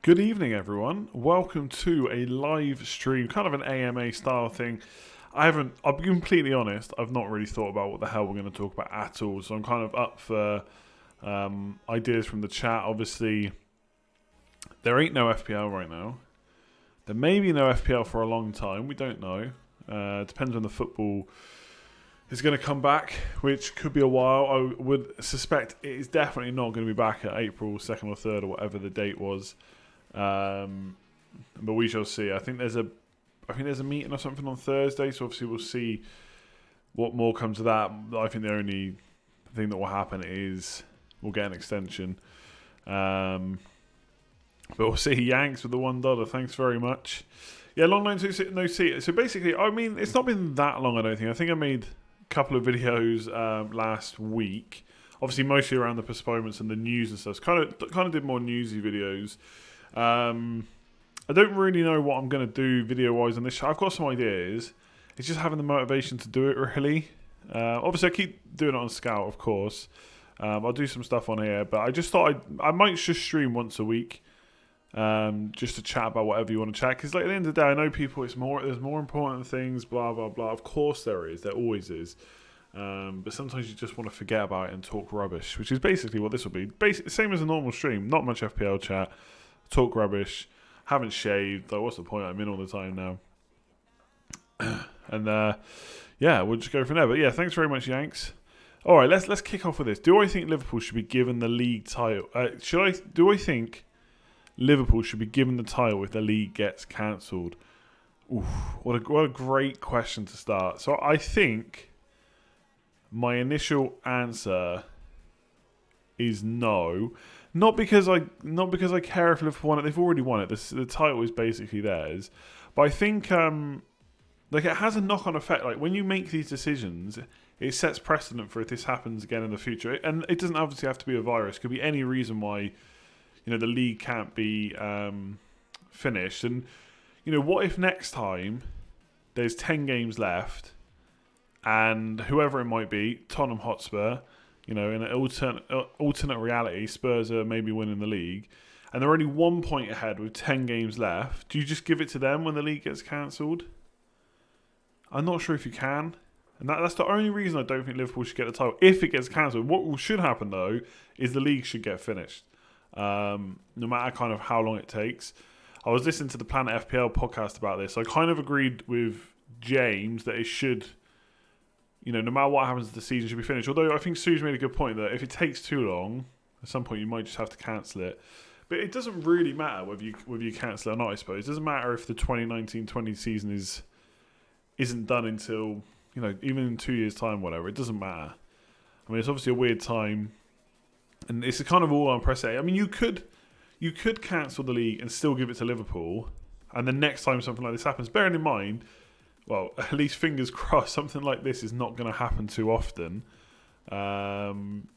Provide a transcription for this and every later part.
Good evening, everyone. Welcome to a live stream, kind of an AMA style thing. I'll be completely honest, I've not really thought about what the hell we're going to talk about at all. So I'm kind of up for ideas from the chat. Obviously, there ain't no FPL right now. There may be no FPL for a long time. We don't know. Depends when the football is going to come back, which could be a while. I would suspect it is definitely not going to be back at April 2nd or 3rd or whatever the date was. But we shall see. I think there's a meeting or something on Thursday, so obviously we'll see what more comes of that. I think the only thing that will happen is we'll get an extension. But we'll see. Yanks with the $1. Thanks very much. Yeah, long line no see. So basically, I mean, it's not been that long, I don't think. I think I made a couple of videos last week. Obviously, mostly around the postponements and the news and stuff. Kind of did more newsy videos. I don't really know what I'm going to do video-wise on this show. I've got some ideas. It's just having the motivation to do it, really. Obviously, I keep doing it on Scout, of course. I'll do some stuff on here, but I just thought I might just stream once a week, just to chat about whatever you want to chat. Because like, at the end of the day, I know people. There's more important things. Blah blah blah. Of course there is. There always is. But sometimes you just want to forget about it and talk rubbish, which is basically what this will be. Same as a normal stream. Not much FPL chat. Talk rubbish. Haven't shaved. Like, what's the point? I'm in all the time now. And yeah, we'll just go from there. But yeah, thanks very much, Yanks. All right, let's kick off with this. Do I think Liverpool should be given the league title? Do I think Liverpool should be given the title if the league gets cancelled? Oof, what a great question to start. So I think my initial answer is no. Not because I care if Liverpool won it. They've already won it. The title is basically theirs. But I think it has a knock-on effect. Like, when you make these decisions, it sets precedent for if this happens again in the future. And it doesn't obviously have to be a virus. It could be any reason why, the league can't be finished. And what if next time there's 10 games left, and whoever it might be, Tottenham Hotspur, in an alternate reality, Spurs are maybe winning the league, and they're only 1 point ahead with 10 games left. Do you just give it to them when the league gets cancelled? I'm not sure if you can. And that's the only reason I don't think Liverpool should get the title. If it gets cancelled, what should happen, though, is the league should get finished. No matter kind of how long it takes. I was listening to the Planet FPL podcast about this. I kind of agreed with James that it should... no matter what happens, the season should be finished. Although I think Sue's made a good point that if it takes too long, at some point you might just have to cancel it. But it doesn't really matter whether you cancel it or not, I suppose. It doesn't matter if the 2019-20 season isn't done until, even in 2 years' time, whatever. It doesn't matter. I mean, it's obviously a weird time. And it's kind of all unprecedented. I mean, you could cancel the league and still give it to Liverpool. And the next time something like this happens, bearing in mind... well, at least fingers crossed, something like this is not going to happen too often. And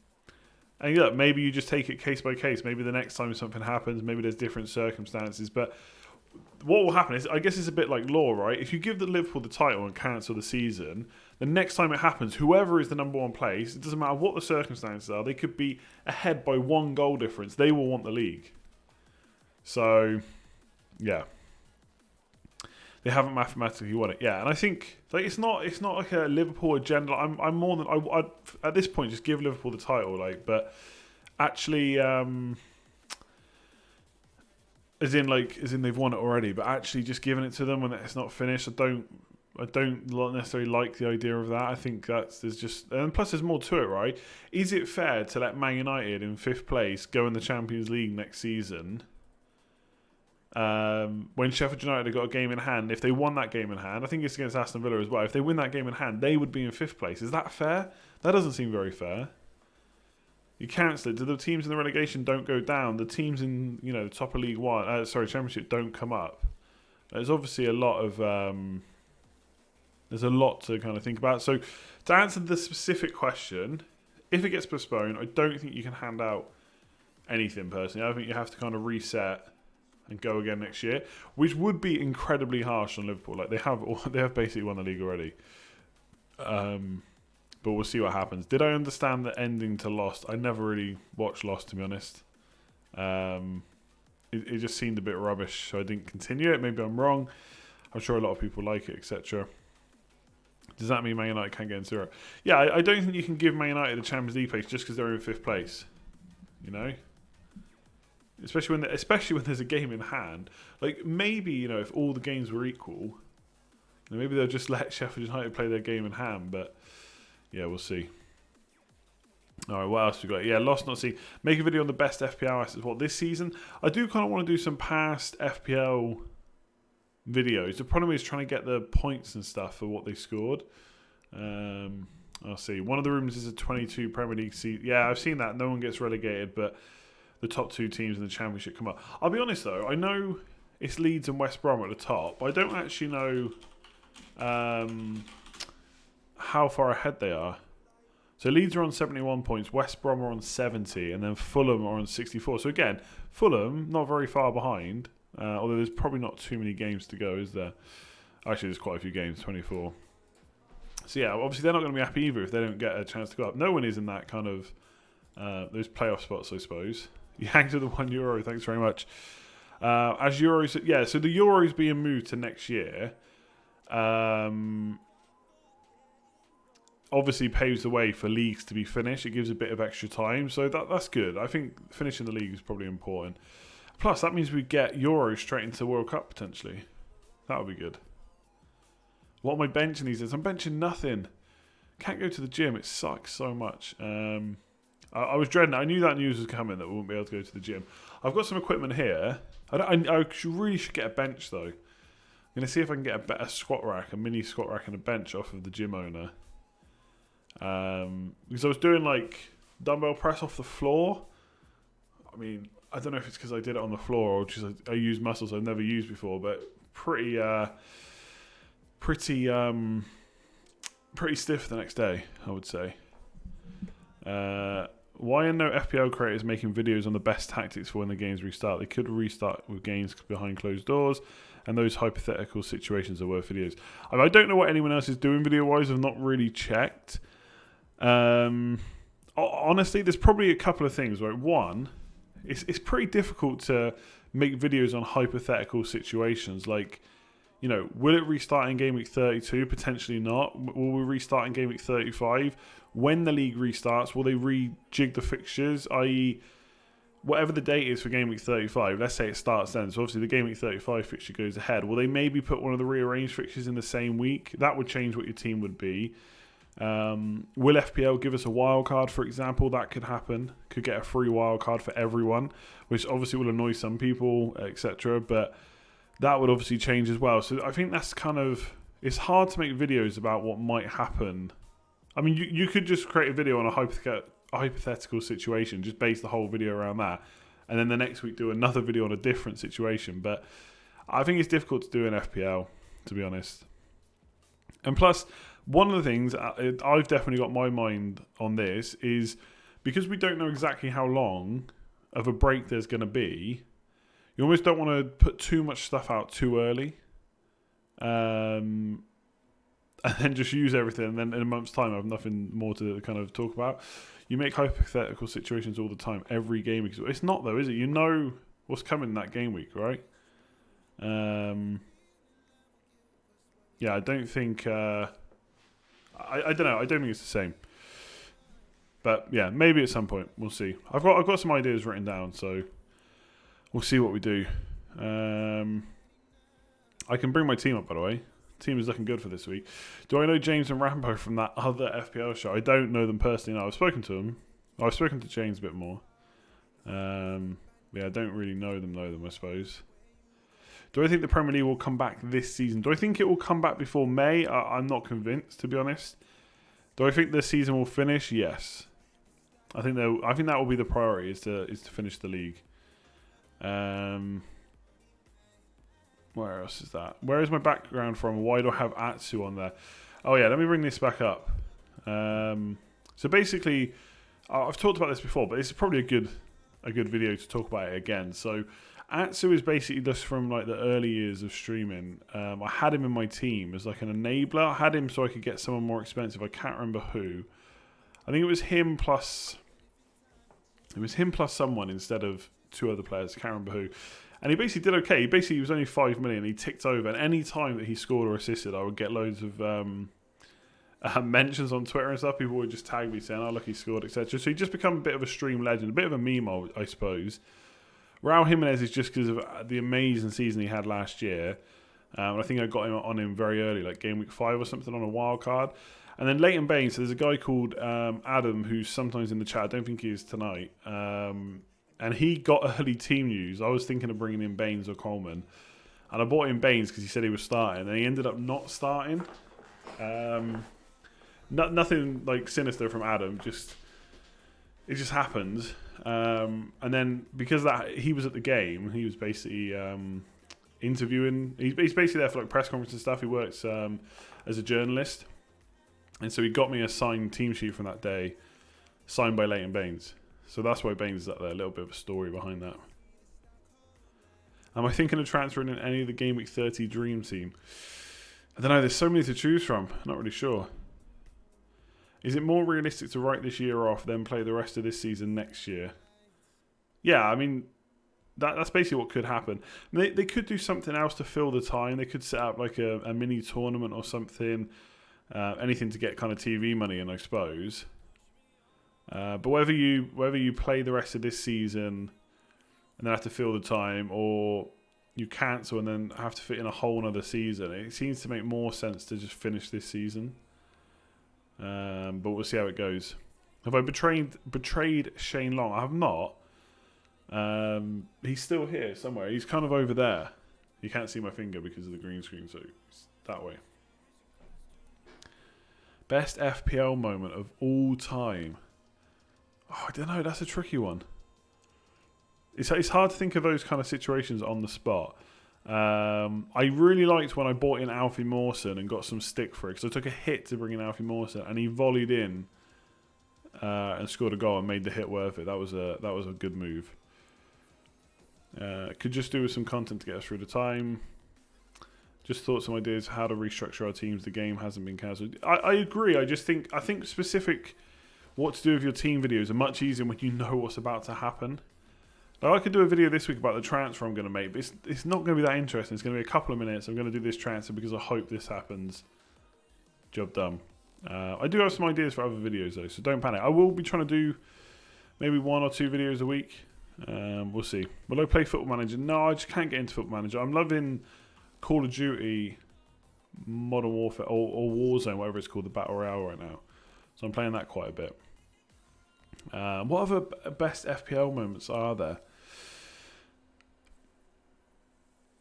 yeah, maybe you just take it case by case. Maybe the next time something happens, maybe there's different circumstances. But what will happen is, I guess it's a bit like law, right? If you give the Liverpool the title and cancel the season, the next time it happens, whoever is the number one place, it doesn't matter what the circumstances are, they could be ahead by 1 goal difference. They will want the league. So, yeah. They haven't mathematically won it, yeah, and I think it's not like a Liverpool agenda. I'm more than I at this point just give Liverpool the title, but actually, as in they've won it already, but actually just giving it to them when it's not finished, I don't necessarily like the idea of that. I think and plus there's more to it, right? Is it fair to let Man United in 5th place go in the Champions League next season? When Sheffield United have got a game in hand, if they won that game in hand, I think it's against Aston Villa as well, if they win that game in hand, they would be in 5th place. Is that fair? That doesn't seem very fair. You cancel it. Do the teams in the relegation don't go down? The teams in the top of League One, Championship, don't come up. There's obviously a lot of there's a lot to kind of think about. So to answer the specific question, if it gets postponed, I don't think you can hand out anything personally. I think you have to kind of reset and go again next year, which would be incredibly harsh on Liverpool. Like they have basically won the league already. But we'll see what happens. Did I understand the ending to Lost? I never really watched Lost, to be honest. it just seemed a bit rubbish, so I didn't continue it. Maybe I'm wrong. I'm sure a lot of people like it, etc. Does that mean Man United can't get into Europe? Yeah, I don't think you can give Man United a Champions League place just because they're in 5th place. You know? Especially when there's a game in hand. Like, maybe, you know, if all the games were equal, maybe they'll just let Sheffield United play their game in hand. But, yeah, we'll see. All right, what else we got? Yeah, lost not seen. Make a video on the best FPL assets. What, this season? I do kind of want to do some past FPL videos. The problem is trying to get the points and stuff for what they scored. I'll see. One of the rooms is a 22 Premier League season. Yeah, I've seen that. No one gets relegated, but the top 2 teams in the Championship come up. I'll be honest, though. I know it's Leeds and West Brom at the top, but I don't actually know how far ahead they are. So Leeds are on 71 points, West Brom are on 70, and then Fulham are on 64. So again, Fulham, not very far behind, although there's probably not too many games to go, is there? Actually, there's quite a few games, 24. So yeah, obviously they're not going to be happy either if they don't get a chance to go up. No one is in that kind of, those playoff spots, I suppose. You hang to the €1, thanks very much. As Euros, yeah, so the Euros being moved to next year, obviously paves the way for leagues to be finished. It gives a bit of extra time, so that's good. I think finishing the league is probably important. Plus, that means we get Euros straight into the World Cup potentially. That would be good. What am I benching these days? I'm benching nothing. Can't go to the gym. It sucks so much. I was dreading it. I knew that news was coming that we wouldn't be able to go to the gym. I've got some equipment here. I really should get a bench though. I'm going to see if I can get a better squat rack, a mini squat rack and a bench off of the gym owner. Because I was doing like dumbbell press off the floor. I mean, I don't know if it's because I did it on the floor or just I use muscles I've never used before, but pretty stiff the next day, I would say. Why are no FPL creators making videos on the best tactics for when the games restart? They could restart with games behind closed doors, and those hypothetical situations are worth videos. I don't know what anyone else is doing video-wise. I've not really checked. Honestly, there's probably a couple of things. Right? One, it's pretty difficult to make videos on hypothetical situations. Like, you know, will it restart in game week 32? Potentially not. Will we restart in game week 35? When the league restarts, will they rejig the fixtures? I.e., whatever the date is for game week 35, let's say it starts then. So obviously the game week 35 fixture goes ahead. Will they maybe put one of the rearranged fixtures in the same week? That would change what your team would be. Will FPL give us a wild card, for example? That could happen. Could get a free wild card for everyone, which obviously will annoy some people, etc. But that would obviously change as well. So I think that's kind of... It's hard to make videos about what might happen. I mean, you could just create a video on a hypothetical situation, just base the whole video around that, and then the next week do another video on a different situation. But I think it's difficult to do in FPL, to be honest. And plus, one of the things I've definitely got my mind on this is because we don't know exactly how long of a break there's going to be, you almost don't want to put too much stuff out too early. And then just use everything, and then in a month's time I have nothing more to kind of talk about. You make hypothetical situations all the time, every game week. It's not though, is it? You know what's coming in that game week, right? Yeah, I don't think... I don't know. I don't think it's the same. But yeah, maybe at some point. We'll see. I've got some ideas written down, so we'll see what we do. I can bring my team up, by the way. Team is looking good for this week. Do I know James and Rambo from that other FPL show? I don't know them personally. No, I've spoken to them. I've spoken to James a bit more. Yeah, I don't really know them, I suppose. Do I think the Premier League will come back this season? Do I think it will come back before May? I'm not convinced, to be honest. Do I think the season will finish? Yes. I think that will be the priority, is to finish the league. Where else is that? Where is my background from? Why do I have Atsu on there? Oh yeah, let me bring this back up. So basically, I've talked about this before, but this is probably a good video to talk about it again. So Atsu is basically just from like the early years of streaming. I had him in my team as like an enabler. I had him so I could get someone more expensive. I can't remember who. I think it was him plus someone instead of two other players, I can't remember who. And he basically did okay. He was only 5 million. He ticked over, and any time that he scored or assisted, I would get loads of mentions on Twitter and stuff. People would just tag me saying, "Oh, look, he scored," etc. So he just become a bit of a stream legend, a bit of a meme, I suppose. Raul Jimenez is just because of the amazing season he had last year. I think I got him on him very early, like game week 5 or something on a wild card. And then Leighton Baines, so there's a guy called Adam who's sometimes in the chat. I don't think he is tonight. And he got early team news. I was thinking of bringing in Baines or Coleman. And I bought in Baines because he said he was starting. And he ended up not starting. Nothing like sinister from Adam. It just happened. And then because that he was at the game, he was basically interviewing. He's basically there for like press conference and stuff. He works as a journalist. And so he got me a signed team sheet from that day, signed by Leighton Baines. So that's why Baines is up there. A little bit of a story behind that. Am I thinking of transferring in any of the Game Week 30 Dream Team? I don't know. There's so many to choose from. Not really sure. Is it more realistic to write this year off, then play the rest of this season next year? Yeah, I mean, that's basically what could happen. They could do something else to fill the time. They could set up like a mini tournament or something. Anything to get kind of TV money in, I suppose. But whether you play the rest of this season and then have to fill the time, or you cancel and then have to fit in a whole other season, it seems to make more sense to just finish this season. But we'll see how it goes. Have I betrayed Shane Long? I have not. He's still here somewhere. He's kind of over there. You can't see my finger because of the green screen, so it's that way. Best FPL moment of all time. Oh, I don't know. That's a tricky one. It's hard to think of those kind of situations on the spot. I really liked when I bought in Alfie Mawson and got some stick for it, because I took a hit to bring in Alfie Mawson and he volleyed in and scored a goal and made the hit worth it. That was a good move. Could just do with some content to get us through the time. Just thoughts and ideas how to restructure our teams. The game hasn't been cancelled. I agree. I think specific what to do with your team videos are much easier when you know what's about to happen. Like I could do a video this week about the transfer I'm going to make, but it's not going to be that interesting. It's going to be a couple of minutes. I'm going to do this transfer because I hope this happens. Job done. I do have some ideas for other videos though, so don't panic. I will be trying to do maybe 1 or 2 videos a week. We'll see. Will I play Football Manager? No, I just can't get into Football Manager. I'm loving Call of Duty, Modern Warfare, or Warzone, whatever it's called, the Battle Royale right now. So I'm playing that quite a bit. What other best FPL moments are there?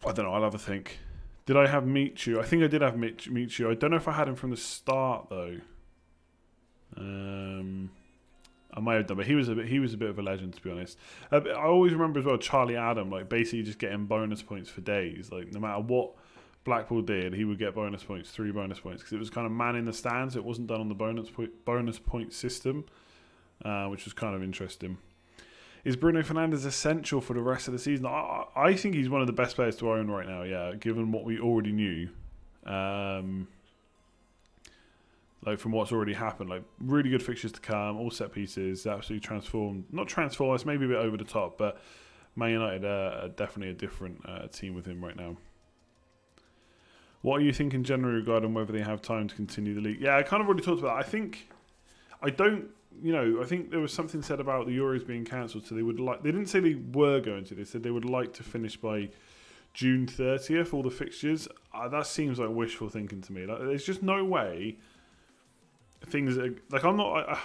I don't know. I'll have a think. Did I have Michu? I think I did have Michu. I don't know if I had him from the start though. I might have done, but he was a bit of a legend, to be honest. I always remember as well Charlie Adam, like basically just getting bonus points for days. Like no matter what Blackpool did, he would get bonus points, 3 bonus points, because it was kind of man in the stands. It wasn't done on the bonus point system, which was kind of interesting. Is Bruno Fernandes essential for the rest of the season? I think he's one of the best players to own right now, yeah, given what we already knew. Like from what's already happened, like really good fixtures to come, all set pieces, absolutely transformed. Not transformed, it's maybe a bit over the top, but Man United are definitely a different team with him right now. What are you thinking generally regarding whether they have time to continue the league? Yeah, I kind of already talked about that. I think there was something said about the Euros being cancelled, so they didn't say they were going to, they said they would like to finish by June 30th, all the fixtures. That seems like wishful thinking to me. Like, there's just no way things are, like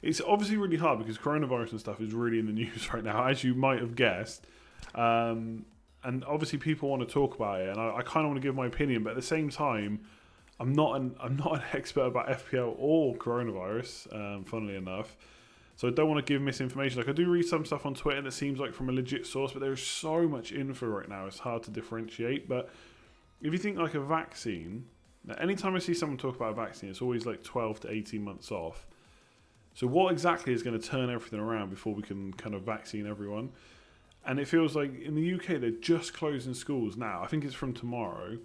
it's obviously really hard because coronavirus and stuff is really in the news right now, as you might have guessed. And obviously people want to talk about it, and I kind of want to give my opinion, but at the same time, I'm not an expert about FPL or coronavirus, funnily enough. So I don't want to give misinformation. Like I do read some stuff on Twitter that seems like from a legit source, but there's so much info right now, it's hard to differentiate. But if you think like a vaccine, now anytime I see someone talk about a vaccine, it's always like 12 to 18 months off. So what exactly is going to turn everything around before we can kind of vaccine everyone? And it feels like in the UK, they're just closing schools now. I think it's from tomorrow.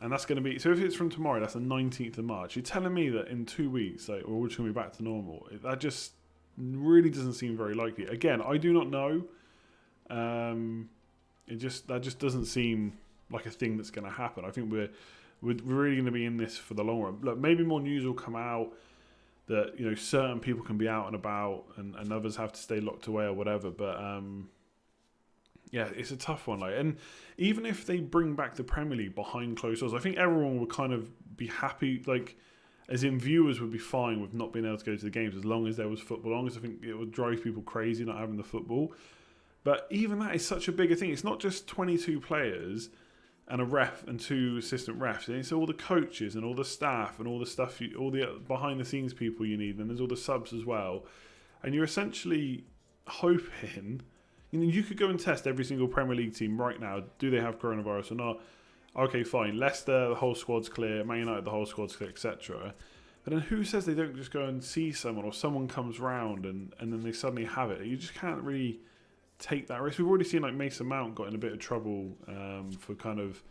And that's going to be, so if it's from tomorrow, that's the 19th of March. You're telling me that in 2 weeks, like, we're just going to be back to normal. That just really doesn't seem very likely. Again, I do not know. That just doesn't seem like a thing that's going to happen. I think we're really going to be in this for the long run. Look, maybe more news will come out that certain people can be out and about, and others have to stay locked away or whatever. But yeah, it's a tough one. And even if they bring back the Premier League behind closed doors, I think everyone would kind of be happy. As in, viewers would be fine with not being able to go to the games as long as there was football. As long as I think it would drive people crazy not having the football. But even that is such a bigger thing. It's not just 22 players and a ref and 2 assistant refs. It's all the coaches and all the staff and all the stuff, all the behind the scenes people you need. And there's all the subs as well. And you're essentially hoping, you could go and test every single Premier League team right now. Do they have coronavirus or not? Okay, fine. Leicester, the whole squad's clear. Man United, the whole squad's clear, etc. But then who says they don't just go and see someone, or someone comes round and then they suddenly have it? You just can't really take that risk. We've already seen Mason Mount got in a bit of trouble for kind of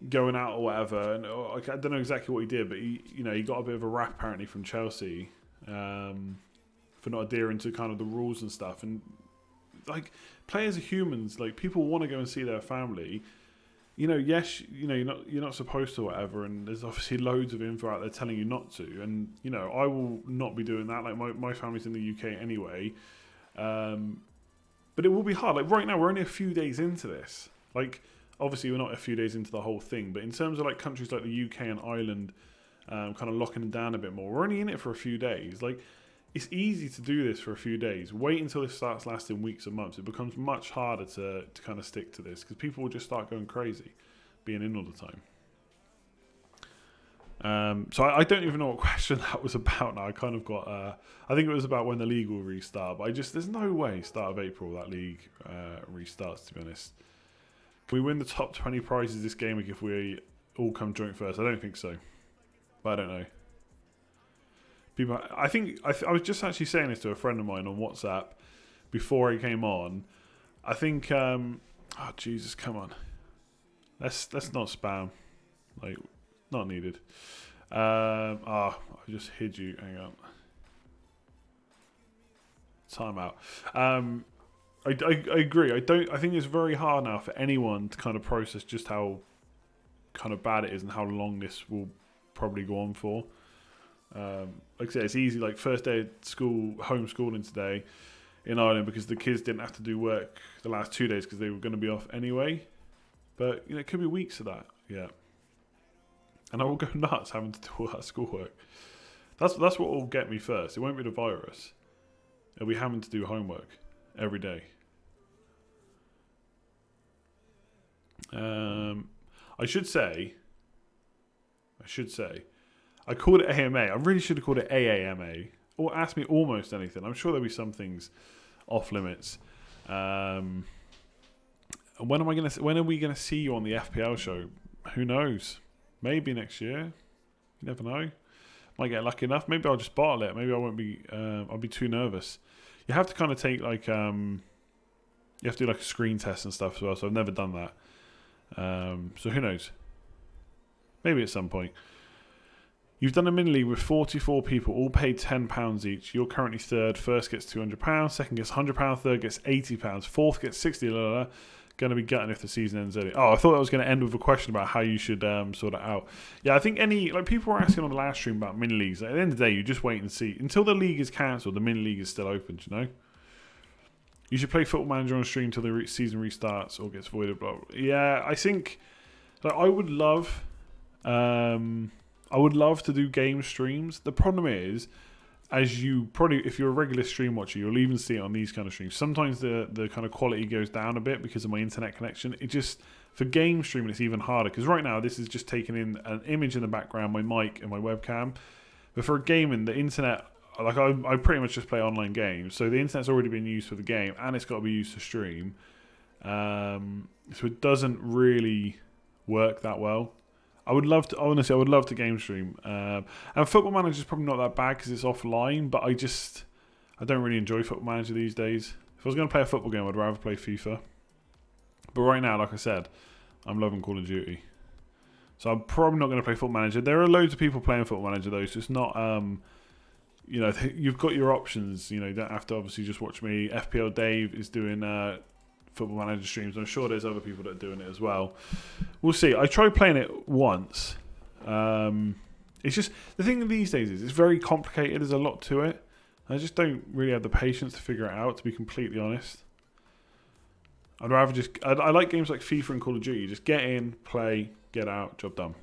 going out or whatever. And I don't know exactly what he did, but he got a bit of a rap apparently from Chelsea for not adhering to kind of the rules and stuff. And players are humans. People want to go and see their family. Yes, you're not supposed to, whatever, and there's obviously loads of info out there telling you not to, and I will not be doing that. My family's in the UK anyway, but it will be hard. Right now, we're only a few days into this. Obviously, we're not a few days into the whole thing, but in terms of countries like the UK and Ireland, kind of locking it down a bit more, we're only in it for a few days. It's easy to do this for a few days. Wait until this starts lasting weeks or months. It becomes much harder to kind of stick to this because people will just start going crazy, being in all the time. So I don't even know what question that was about now. I kind of got... I think it was about when the league will restart. But there's no way start of April that league restarts, to be honest. Can we win the top 20 prizes this game week if we all come joint first? I don't think so. But I don't know. I was just actually saying this to a friend of mine on WhatsApp before he came on. I think, oh Jesus, come on, let's not spam, not needed. I just hid you. Hang on, time out. I agree. I think it's very hard now for anyone to kind of process just how kind of bad it is and how long this will probably go on for. Like I said, it's easy. First day of school, homeschooling today in Ireland because the kids didn't have to do work the last 2 days because they were going to be off anyway. But it could be weeks of that. Yeah, and I will go nuts having to do all that schoolwork. That's what will get me first. It won't be the virus. It'll be having to do homework every day. I should say. I called it AMA. I really should have called it AAMA. Or ask me almost anything. I'm sure there'll be some things off limits. When are we gonna see you on the FPL show? Who knows? Maybe next year. You never know. Might get lucky enough. Maybe I'll just bottle it. Maybe I won't be. I'll be too nervous. You have to kind of take you have to do a screen test and stuff as well. So I've never done that. So who knows? Maybe at some point. You've done a mini league with 44 people, all paid £10 each. You're currently third. First gets £200. Second gets £100. Third gets £80. Fourth gets £60. Going to be gutting if the season ends early. Oh, I thought that was going to end with a question about how you should sort it out. Yeah, I think people were asking on the last stream about mini leagues. At the end of the day, you just wait and see. Until the league is cancelled, the mini league is still open, You should play Football Manager on stream until the season restarts or gets voided. Blah, blah. Yeah, I think I would love... I would love to do game streams. The problem is, as you probably, if you're a regular stream watcher, you'll even see it on these kind of streams. Sometimes the kind of quality goes down a bit because of my internet connection. It just, for game streaming, it's even harder. Because right now, this is just taking in an image in the background, my mic and my webcam. But for gaming, the internet, I pretty much just play online games. So the internet's already been used for the game, and it's got to be used to stream. So it doesn't really work that well. I would love to game stream. And Football Manager is probably not that bad because it's offline, but I don't really enjoy Football Manager these days. If I was going to play a football game, I'd rather play FIFA. But right now, like I said, I'm loving Call of Duty. So I'm probably not going to play Football Manager. There are loads of people playing Football Manager though, so it's not, you've got your options. You don't have to obviously just watch me. FPL Dave is doing Football Manager streams. I'm sure there's other people that are doing it as well. We'll see. I tried playing it once. It's just the thing these days is it's very complicated. There's a lot to it. I just don't really have the patience to figure it out, to be completely honest. I'd rather just... I like games like FIFA and Call of Duty. Just get in, play, get out, job done.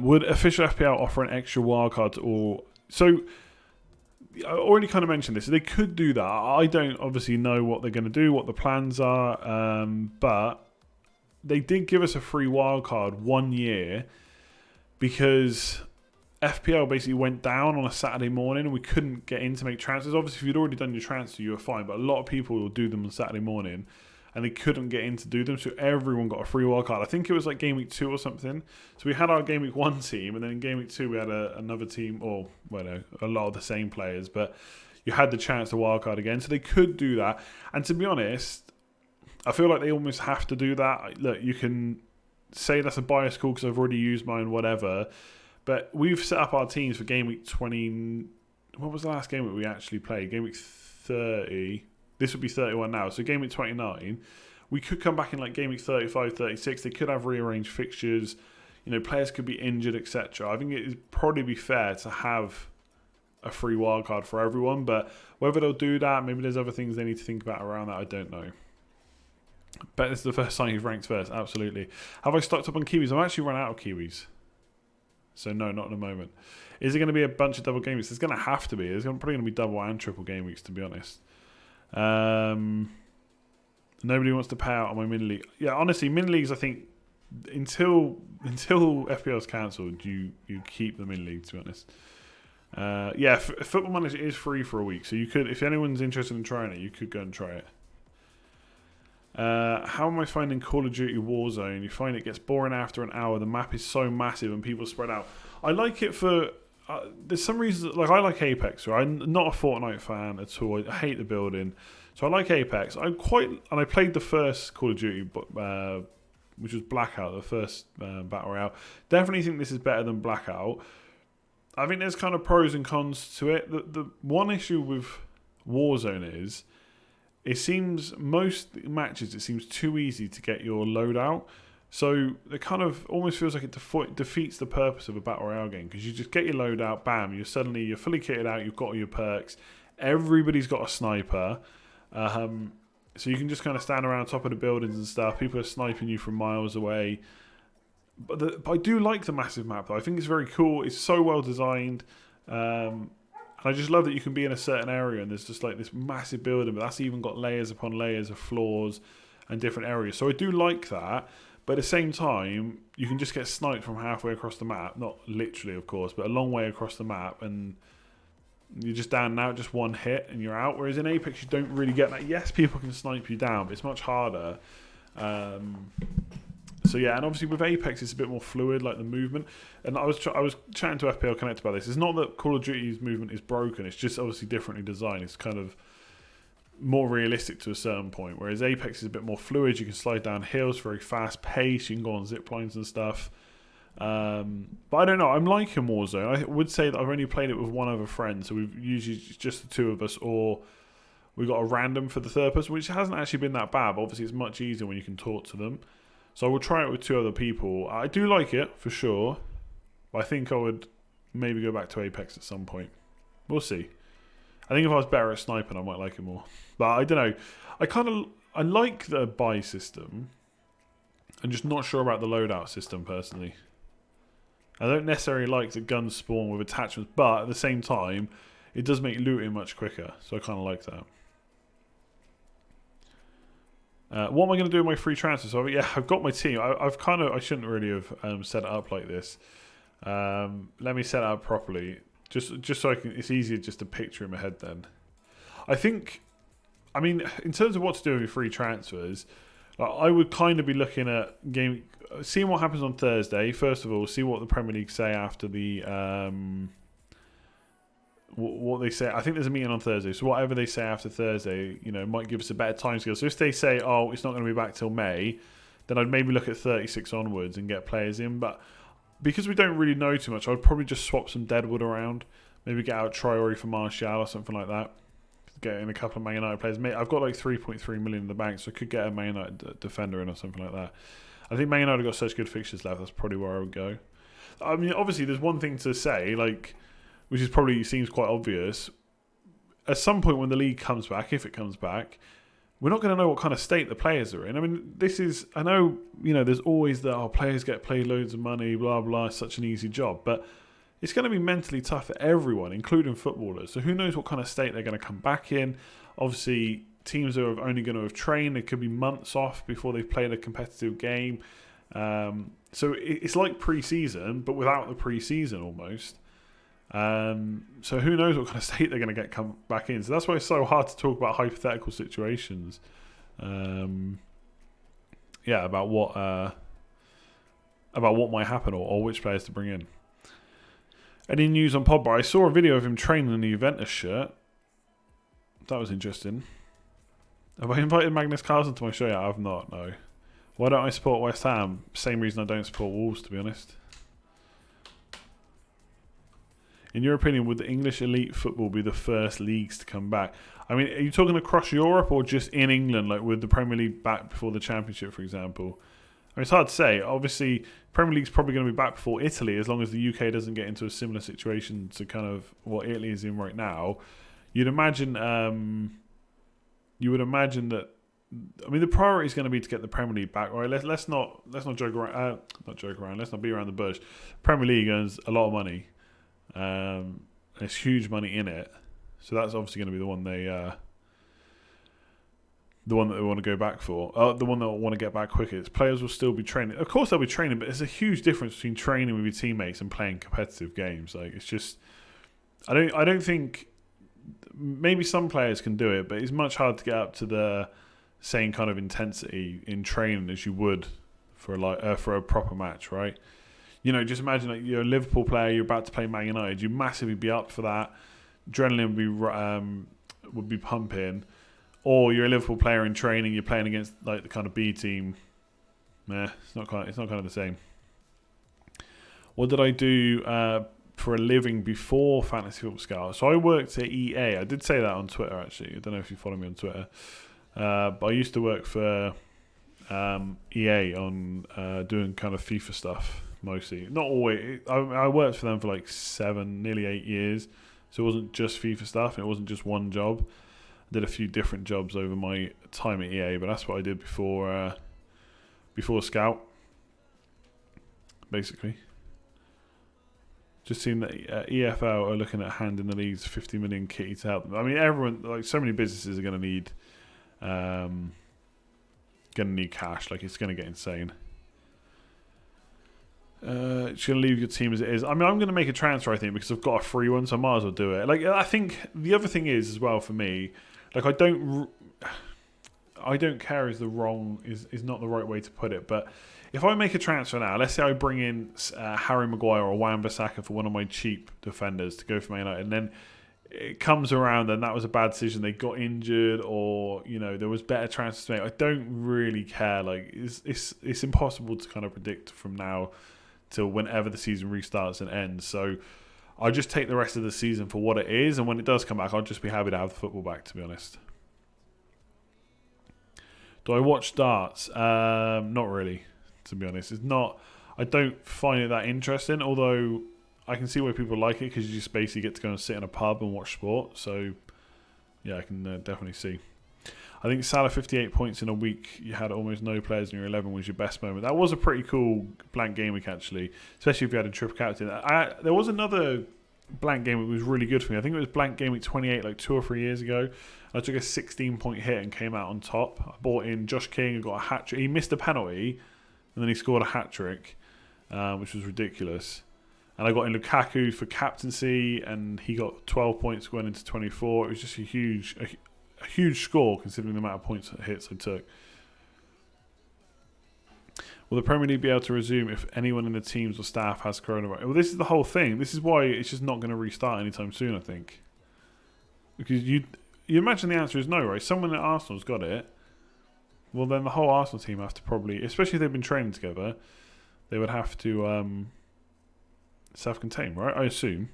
Would official FPL offer an extra wildcard to all... So, I already kind of mentioned this. They could do that. I don't obviously know what they're going to do, what the plans are, but they did give us a free wildcard 1 year because FPL basically went down on a Saturday morning and we couldn't get in to make transfers. Obviously, if you'd already done your transfer, you were fine, but a lot of people will do them on Saturday morning and they couldn't get in to do them, so everyone got a free wildcard. I think it was like Game Week 2 or something. So we had our Game Week 1 team, and then in Game Week 2 we had another team, or a lot of the same players, but you had the chance to wildcard again, so they could do that. And to be honest, I feel like they almost have to do that. Look, you can say that's a bias call because I've already used mine, whatever, but we've set up our teams for Game Week 20... What was the last game that we actually played? Game Week 30... This would be 31 now. So game week 29, we could come back in like game week 35, 36. They could have rearranged fixtures. Players could be injured, etc. I think it would probably be fair to have a free wildcard for everyone. But whether they'll do that, maybe there's other things they need to think about around that, I don't know. Bet this is the first time you've ranked first. Absolutely. Have I stocked up on Kiwis? I've actually run out of Kiwis. So no, not at the moment. Is it going to be a bunch of double game weeks? There's going to have to be. There's probably going to be double and triple game weeks, to be honest. Nobody wants to pay out on my mini league. Yeah, honestly, mini leagues, I think until FPL is cancelled, you keep the mini league, to be honest. Football Manager is free for a week, so you could, if anyone's interested in trying it, you could go and try it. How am I finding Call of Duty Warzone? You find it gets boring after an hour. The map is so massive and people spread out. I like it for... there's some reasons, like I like Apex, right? I'm not a Fortnite fan at all. I hate the building. So I like Apex. And I played the first Call of Duty, which was Blackout, the first Battle Royale. Definitely think this is better than Blackout. I think there's kind of pros and cons to it. The one issue with Warzone is, it seems most matches, it seems too easy to get your loadout. So it kind of almost feels like it defeats the purpose of a Battle Royale game, because you just get your loadout, bam, you're fully kitted out, you've got all your perks, everybody's got a sniper, so you can just kind of stand around top of the buildings and stuff, people are sniping you from miles away. But I do like the massive map though. I think it's very cool, it's so well designed, and I just love that you can be in a certain area and there's just like this massive building, but that's even got layers upon layers of floors and different areas, so I do like that. But at the same time, you can just get sniped from halfway across the map. Not literally, of course, but a long way across the map. And you're just down and out, just one hit, and you're out. Whereas in Apex, you don't really get that. Yes, people can snipe you down, but it's much harder. So yeah, and obviously with Apex, it's a bit more fluid, like the movement. And I was chatting to FPL Connect about this. It's not that Call of Duty's movement is broken. It's just obviously differently designed. It's kind of more realistic to a certain point, whereas Apex is a bit more fluid. You can slide down hills, very fast pace, you can go on zip lines and stuff, but I don't know, I'm liking Warzone. I would say that I've only played it with one other friend, so we've usually just the two of us, or we got a random for the third person, which hasn't actually been that bad, but obviously it's much easier when you can talk to them, so I will try it with two other people. I do like it for sure, but I think I would maybe go back to Apex at some point. We'll see. I think if I was better at sniping, I might like it more. But I don't know. I like the buy system. I'm just not sure about the loadout system, personally. I don't necessarily like the guns spawn with attachments, but at the same time, it does make looting much quicker. So I kind of like that. What am I going to do with my free transfer? So yeah, I've got my team. I shouldn't really have set it up like this. Let me set it up properly. Just so it's easier just to picture in my head then. I mean, in terms of what to do with free transfers, I would kind of be looking at seeing what happens on Thursday. First of all, see what the Premier League say after the what they say. I think there's a meeting on Thursday, so whatever they say after Thursday, might give us a better timescale. So if they say, oh, it's not going to be back till May, then I'd maybe look at 36 onwards and get players in. But because we don't really know too much, I'd probably just swap some Deadwood around. Maybe get out Traore for Martial or something like that. Get in a couple of Man United players. I've got like 3.3 million in the bank, so I could get a Man United defender in or something like that. I think Man United have got such good fixtures left. That's probably where I would go. I mean, obviously, there's one thing to say, like, which is probably seems quite obvious. At some point when the league comes back, if it comes back, we're not going to know what kind of state the players are in. I mean, I know, there's always that, players get paid loads of money, blah, blah, it's such an easy job. But it's going to be mentally tough for everyone, including footballers. So who knows what kind of state they're going to come back in. Obviously, teams are only going to have trained. It could be months off before they've played a competitive game. So it's like pre-season, but without the pre-season almost. So who knows what kind of state they're going to come back in. So that's why it's so hard to talk about hypothetical situations. About what might happen or which players to bring in. Any news on Pogba? I saw a video of him training in the Juventus shirt. That was interesting. Have I invited Magnus Carlsen to my show yet? I have not, no. Why don't I support West Ham? Same reason I don't support Wolves, to be honest. In your opinion, would the English elite football be the first leagues to come back? I mean, are you talking across Europe or just in England, like with the Premier League back before the Championship, for example? I mean, it's hard to say. Obviously, Premier League's probably going to be back before Italy, as long as the UK doesn't get into a similar situation to kind of what Italy is in right now. You'd imagine. You would imagine that. I mean, the priority is going to be to get the Premier League back. Right? Let's not joke around. Not joke around. Let's not beat around the bush. Premier League earns a lot of money. There's huge money in it, so that's obviously going to be the one the one that they want to go back for. The one that want to get back quickest. Players will still be training. Of course, they'll be training, but there's a huge difference between training with your teammates and playing competitive games. Like, it's just, I don't think. Maybe some players can do it, but it's much harder to get up to the same kind of intensity in training as you would for a proper match, right? Just imagine like you're a Liverpool player, you're about to play Man United, you massively be up for that. Adrenaline would be pumping. Or you're a Liverpool player in training, you're playing against like the kind of B team. It's not kind of the same. What did I do for a living before Fantasy Football Scout? So I worked at EA. I did say that on Twitter actually. I don't know if you follow me on Twitter, but I used to work for EA on doing kind of FIFA stuff mostly. Not always. I worked for them for like 7, nearly 8 years. So it wasn't just FIFA stuff. And it wasn't just one job. I did a few different jobs over my time at EA, but that's what I did before Scout, basically. Just seen that EFL are looking at handing the leagues 50 million kitty to help them. I mean, everyone, like so many businesses are going to need cash. Like, it's going to get insane. Just going to leave your team as it is. I mean, I'm going to make a transfer, I think, because I've got a free one, so I might as well do it. Like, I think the other thing is as well for me, like, I don't care is not the right way to put it, but if I make a transfer now, let's say I bring in Harry Maguire or Wan-Bissaka for one of my cheap defenders to go for Man United, and then it comes around and that was a bad decision, they got injured, or there was better transfers to make. I don't really care. Like, it's impossible to kind of predict from now till whenever the season restarts and ends. So I'll just take the rest of the season for what it is, and when it does come back, I'll just be happy to have the football back, to be honest. Do I watch darts? Not really, to be honest. It's not. I don't find it that interesting, although I can see why people like it, because you just basically get to go and sit in a pub and watch sport. So, yeah, I can definitely see. I think Salah 58 points in a week. You had almost no players in your 11 was your best moment. That was a pretty cool blank game week, actually, especially if you had a triple captain. There was another blank game week that was really good for me. I think it was blank game week 28, like 2 or 3 years ago. I took a 16-point hit and came out on top. I bought in Josh King and got a hat-trick. He missed a penalty, and then he scored a hat-trick, which was ridiculous. And I got in Lukaku for captaincy, and he got 12 points going into 24. It was just a huge score considering the amount of points hits I took. Will the Premier League be able to resume if anyone in the teams or staff has coronavirus? Well, this is the whole thing. This is why it's just not going to restart anytime soon, I think. Because you imagine the answer is no, right? Someone at Arsenal's got it. Well, then the whole Arsenal team have to probably, especially if they've been training together, they would have to Self-contained, right? I assume.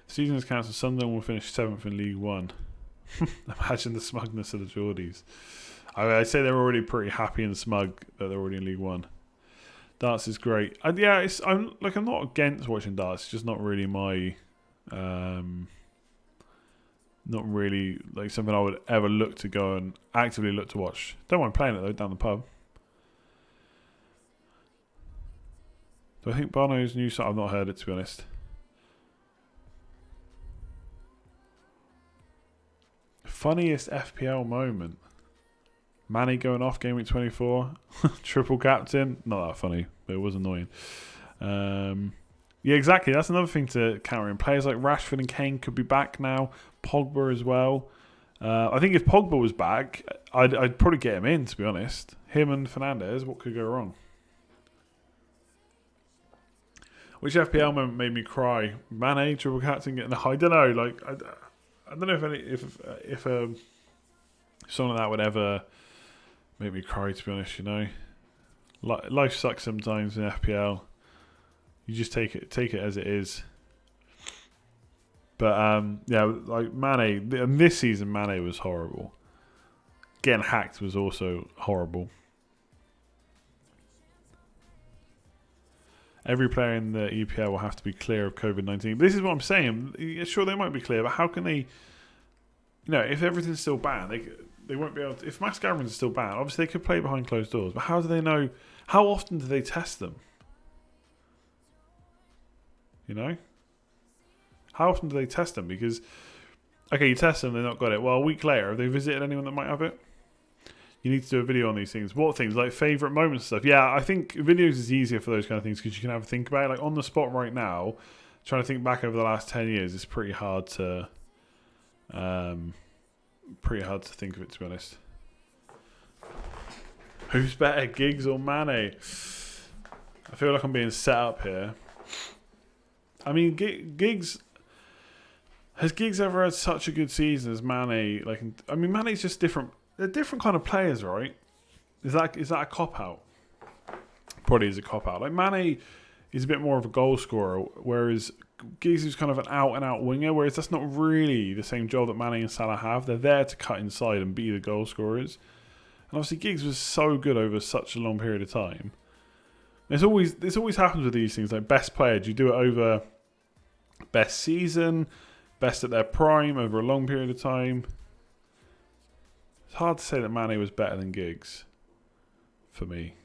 Season is cancelled. Sunderland will finish 7th in League One. Imagine the smugness of the Geordies. I'd say they're already pretty happy and smug that they're already in League One. Darts is great. I'm not against watching darts. It's just not really my, not really like something I would ever look to go and actively look to watch. Don't mind playing it though down the pub. Do I think Bono's new song? I've not heard it, to be honest. Funniest FPL moment. Manny going off game week 24. Triple captain. Not that funny, but it was annoying. Yeah, exactly. That's another thing to counter in. Players like Rashford and Kane could be back now. Pogba as well. I think if Pogba was back, I'd probably get him in, to be honest. Him and Fernandes, what could go wrong? Which FPL moment made me cry? Manny, triple captain, getting I don't know. Like I don't know if something like that would ever make me cry. To be honest, you know, life sucks sometimes in FPL. You just take it as it is. But yeah, like Manny, this season Manny was horrible. Getting hacked was also horrible. Every player in the EPL will have to be clear of COVID-19. This is what I'm saying. Sure, they might be clear, but how can they? You know, if everything's still banned, they won't be able to. If mass gatherings are still banned, obviously they could play behind closed doors. But how do they know? How often do they test them? You know, how often do they test them? Because okay, you test them, they've not got it. Well, a week later, have they visited anyone that might have it? You need to do a video on these things. What things? Like favourite moments and stuff. Yeah, I think videos is easier for those kind of things because you can have a think about it. Like on the spot right now, trying to think back over the last 10 years, it's pretty hard to think of it, to be honest. Who's better, Giggs or Manny? I feel like I'm being set up here. I mean, Giggs... Has Giggs ever had such a good season as Manny? Like, I mean, Manny's just different. They're different kind of players, right? Is that a cop-out? Probably is a cop-out. Like, Manny is a bit more of a goal scorer, whereas Giggs is kind of an out-and-out winger, whereas that's not really the same job that Manny and Salah have. They're there to cut inside and be the goal scorers. And obviously, Giggs was so good over such a long period of time. This always happens with these things. Like, best player, do you do it over best season, best at their prime, over a long period of time? It's hard to say that Manny was better than Giggs, for me.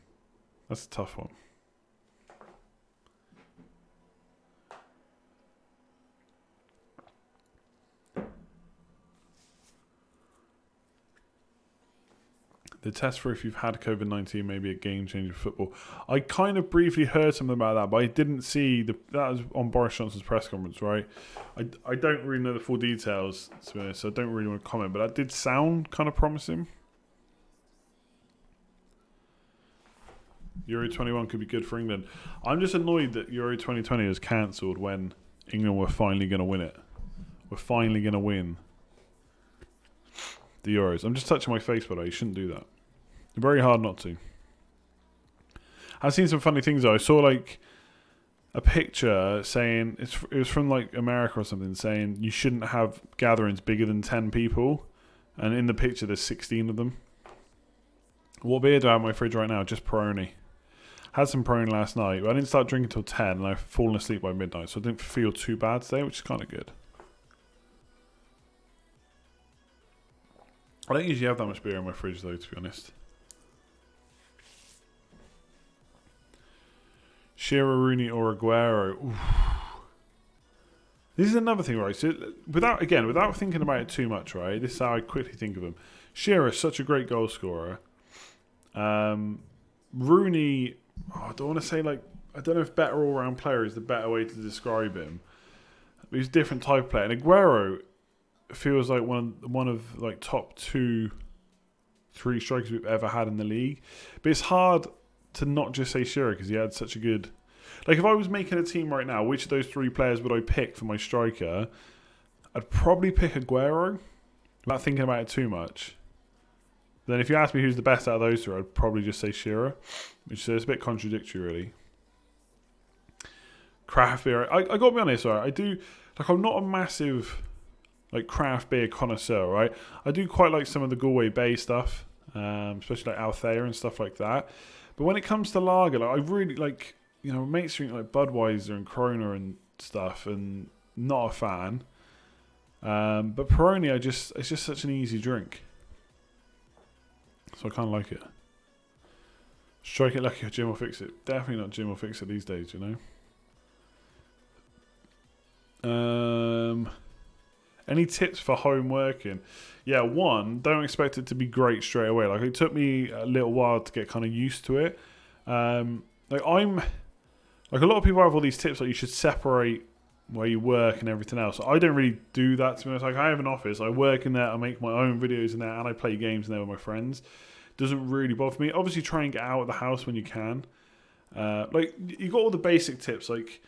That's a tough one. The test for if you've had COVID-19 may be a game changer for football. I kind of briefly heard something about that, but I didn't see that was on Boris Johnson's press conference, right? I don't really know the full details, to be honest, so I don't really want to comment, but that did sound kind of promising. Euro 21 could be good for England. I'm just annoyed that Euro 2020 is cancelled when England were finally going to win it. We're finally going to win the Euros. I'm just touching my face, but I shouldn't do that. Very hard not to. I've seen some funny things though. I saw like a picture saying it was from like America or something, saying you shouldn't have gatherings bigger than 10 people, and in the picture there's 16 of them. What beer do I have in my fridge right now? Just Peroni. Had some Peroni last night, but I didn't start drinking till 10, and I've fallen asleep by midnight, so I didn't feel too bad today, which is kind of good. I don't usually have that much beer in my fridge though, to be honest. Shearer, Rooney or Aguero. Oof. This is another thing, right? So without thinking about it too much, right? This is how I quickly think of him. Shearer, such a great goal scorer. Rooney, I don't want to say like, I don't know if better all-round player is the better way to describe him. But he's a different type of player. And Aguero feels like one of like top 2-3 strikers we've ever had in the league. But it's hard to not just say Shearer because he had such a good... Like, if I was making a team right now, which of those 3 players would I pick for my striker? I'd probably pick Aguero, without thinking about it too much. Then if you ask me who's the best out of those two, I'd probably just say Shearer, which is a bit contradictory, really. Craft beer, I got to be honest, right? I do, like, I'm not a massive, like, craft beer connoisseur, right? I do quite like some of the Galway Bay stuff, especially like Althea and stuff like that. But when it comes to lager, like, I really like, mates drink like Budweiser and Corona and stuff, and not a fan. But Peroni, it's just such an easy drink. So I kind of like it. Strike it lucky or Jim will fix it. Definitely not Jim will fix it these days, Any tips for home working? Yeah, one, don't expect it to be great straight away. Like, it took me a little while to get kind of used to it. Like a lot of people have all these tips, like you should separate where you work and everything else. I don't really do that, to be honest. Like, I have an office, I work in there, I make my own videos in there, and I play games in there with my friends. Doesn't really bother me. Obviously, try and get out of the house when you can. Like, you got all the basic tips, like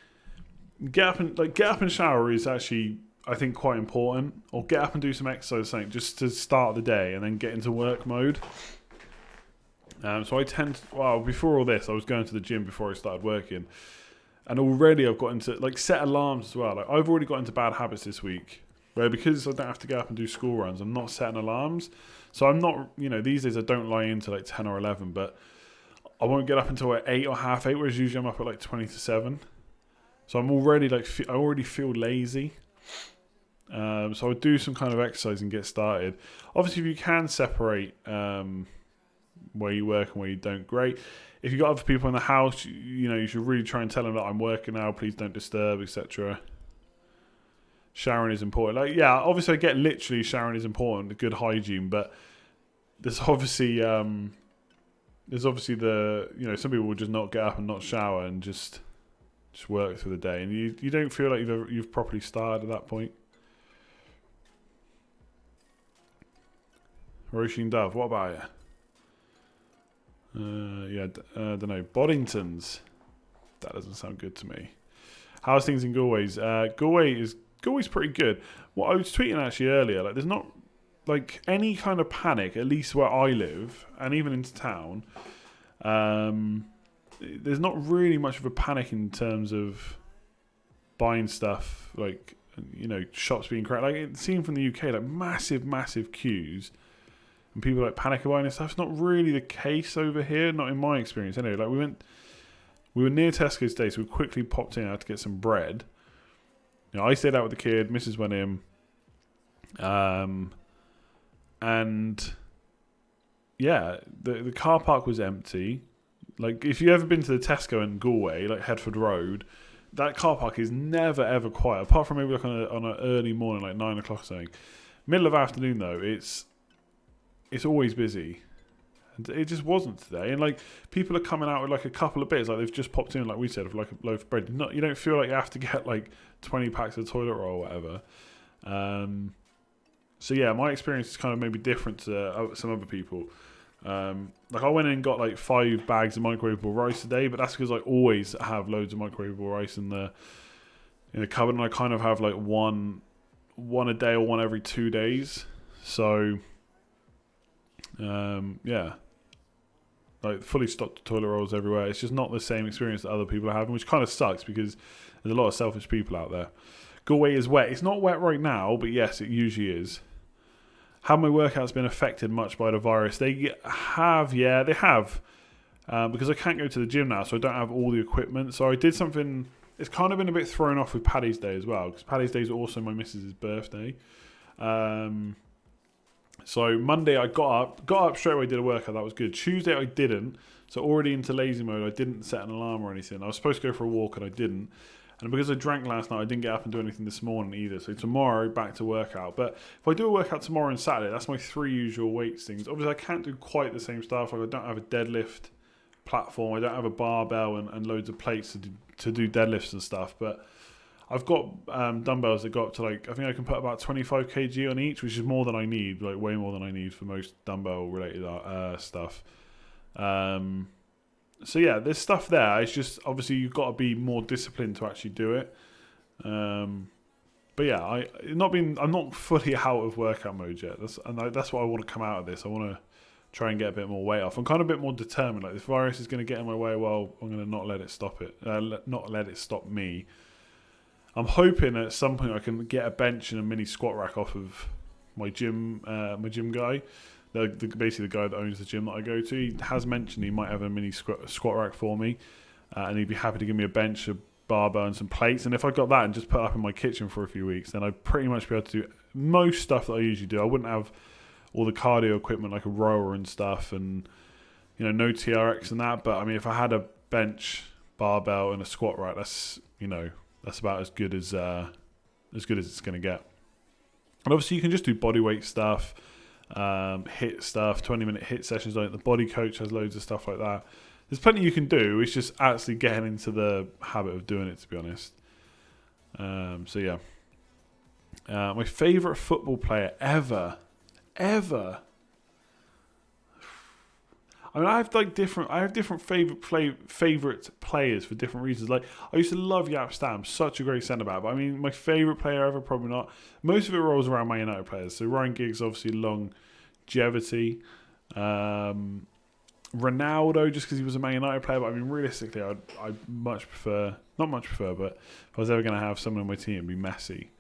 get up and shower is actually, I think, quite important. Or get up and do some exercise or something just to start the day and then get into work mode. So I tend to, before all this, I was going to the gym before I started working. And already I've got into, like, set alarms as well. Like, I've already got into bad habits this week, where because I don't have to get up and do school runs, I'm not setting alarms. So I'm not, these days I don't lie into like 10 or 11, but I won't get up until like 8 or half 8, whereas usually I'm up at like 20 to 7. So I'm already I already feel lazy. So I'll do some kind of exercise and get started. Obviously, if you can separate where you work and where you don't, great. If you've got other people in the house, you should really try and tell them that I'm working now, please don't disturb, etc. Showering is important. Like, yeah, obviously I get literally showering is important, good hygiene, but there's obviously some people will just not get up and not shower and just work through the day, and you don't feel like you've properly started at that point. Roisin Dove, what about you? I don't know. Boddingtons. That doesn't sound good to me. How's things in Galway's? Galway's pretty good. What I was tweeting actually earlier, like, there's not like any kind of panic, at least where I live, and even into town. There's not really much of a panic in terms of buying stuff, like, shops being crowded. Like, it seemed from the UK, like massive queues. And people like panic buying and stuff. It's not really the case over here, not in my experience. Anyway, like, we were near Tesco's today, so we quickly popped in out to get some bread. I stayed out with the kid. Mrs. went in, and yeah, the car park was empty. Like, if you ever been to the Tesco in Galway, like Headford Road, that car park is never ever quiet. Apart from maybe like on an early morning, like 9 o'clock or something. Middle of afternoon though, it's always busy, and it just wasn't today. And like, people are coming out with like a couple of bits, like they've just popped in, like we said, of like a loaf of bread. You don't feel like you have to get like 20 packs of toilet roll or whatever. So yeah, my experience is kind of maybe different to some other people. Like, I went in and got like 5 bags of microwavable rice today, but that's because I always have loads of microwavable rice in the cupboard, and I kind of have like one a day or one every 2 days. So yeah, like, fully stocked toilet rolls everywhere. It's just not the same experience that other people are having, which kind of sucks because there's a lot of selfish people out there. Galway is wet. It's not wet right now, but yes, it usually is. Have my workouts been affected much by the virus? They have, because I can't go to the gym now, so I don't have all the equipment. So I did something. It's kind of been a bit thrown off with Paddy's Day as well, because Paddy's Day is also my missus' birthday. So Monday I got up straight away, did a workout. That was good. Tuesday I didn't. So already into lazy mode. I didn't set an alarm or anything. I was supposed to go for a walk and I didn't. And because I drank last night, I didn't get up and do anything this morning either. So tomorrow, back to workout. But if I do a workout tomorrow and Saturday, that's my 3 usual weights things. Obviously, I can't do quite the same stuff. Like, I don't have a deadlift platform. I don't have a barbell and loads of plates to do deadlifts and stuff. But I've got dumbbells that go up to, like, I think I can put about 25 kg on each, which is more than I need, like way more than I need for most dumbbell-related stuff. So yeah, there's stuff there. It's just, obviously, you've got to be more disciplined to actually do it. But yeah, I'm not fully out of workout mode yet. That's what I want to come out of this. I want to try and get a bit more weight off. I'm kind of a bit more determined. Like, this virus is going to get in my way. Well, I'm going to not let it stop it. Not let it stop me. I'm hoping at some point I can get a bench and a mini squat rack off of my gym guy. Basically the guy that owns the gym that I go to. He has mentioned he might have a mini squat rack for me, and he'd be happy to give me a bench, a barbell, and some plates. And if I got that and just put it up in my kitchen for a few weeks, then I'd pretty much be able to do most stuff that I usually do. I wouldn't have all the cardio equipment like a rower and stuff, and no TRX and that. But I mean, if I had a bench, barbell, and a squat rack, that's about as good as it's going to get. And obviously, you can just do bodyweight stuff. Hit stuff, 20-minute hit sessions. Like the body coach has loads of stuff like that. There's plenty you can do. It's just actually getting into the habit of doing it, to be honest. So yeah, my favourite football player ever. I mean, I have different favourite players for different reasons. Like, I used to love Jaap Stam, such a great centre back. But I mean, my favourite player ever, probably not. Most of it rolls around Man United players. So Ryan Giggs, obviously longevity. Ronaldo, just because he was a Man United player. But I mean, realistically, I much prefer, not much prefer, but if I was ever going to have someone on my team, it'd be Messi.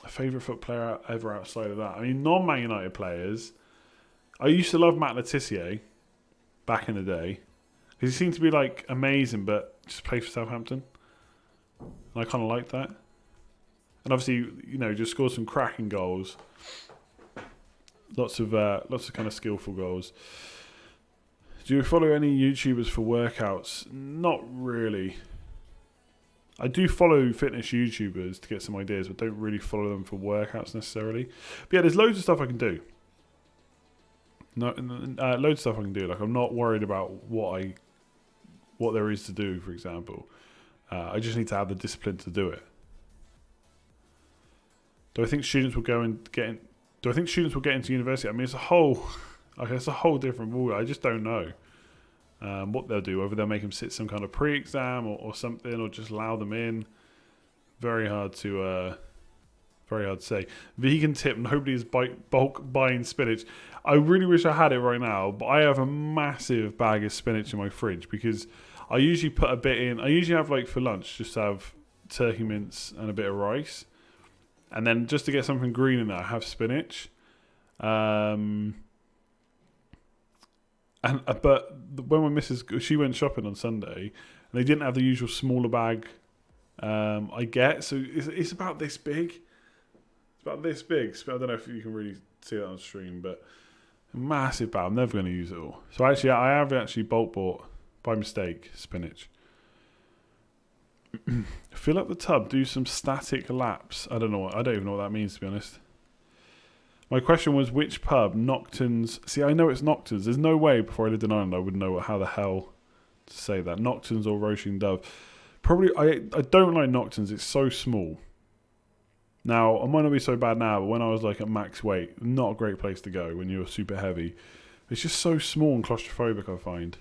Favourite foot player ever outside of that. I mean, non-Man United players. I used to love Matt Letizia back in the day because he seemed to be like amazing, but just play for Southampton. And I kind of liked that. And obviously, just scored some cracking goals. Lots of kind of skillful goals. Do you follow any YouTubers for workouts? Not really. I do follow fitness YouTubers to get some ideas, but don't really follow them for workouts necessarily. But yeah, there's loads of stuff I can do. Loads of stuff I can do. Like, I'm not worried about what there is to do, for example. I just need to have the discipline to do it. Do I think students will get into university? I mean, it's a whole different ball. I just don't know what they'll do. Whether they'll make them sit some kind of pre-exam or something, or just allow them in. Very hard to say. Vegan tip: nobody is bulk buying spinach. I really wish I had it right now, but I have a massive bag of spinach in my fridge because I usually put a bit in. I usually have, like, for lunch, just have turkey mince and a bit of rice. And then just to get something green in there, I have spinach. But when my missus, she went shopping on Sunday, and they didn't have the usual smaller bag I get. So it's about this big. It's about this big. I don't know if you can really see that on stream, but a massive bag. I'm never going to use it all. So actually, I have actually bulk bought, by mistake, spinach. Fill up the tub, do some static laps. I don't even know what that means, to be honest. My question was, which pub? Nocturnes. See, I know it's Nocturnes. There's no way before I lived in Ireland I would know how the hell to say that. Nocturnes or Roisin Dove. Probably, I don't like Nocturnes. It's so small. Now, I might not be so bad now, but when I was like at max weight, not a great place to go when you're super heavy. It's just so small and claustrophobic, I find.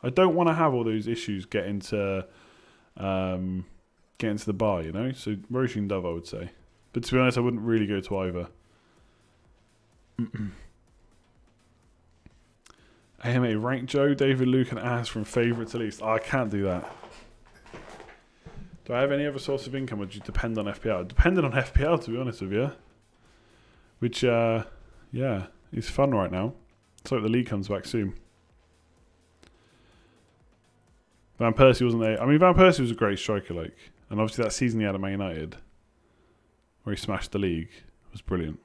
I don't want to have all those issues get into the bar, So Roisin Dove, I would say. But to be honest, I wouldn't really go to either. AMA, rank Joe, David, Luke, and Ass from favourite to least. Oh, I can't do that. Do I have any other source of income, or do you depend on FPL? Depending on FPL, to be honest with you. Which, is fun right now. Let's hope the league comes back soon. Van Persie wasn't there. I mean, Van Persie was a great striker, and obviously that season he had at Man United, where he smashed the league, was brilliant.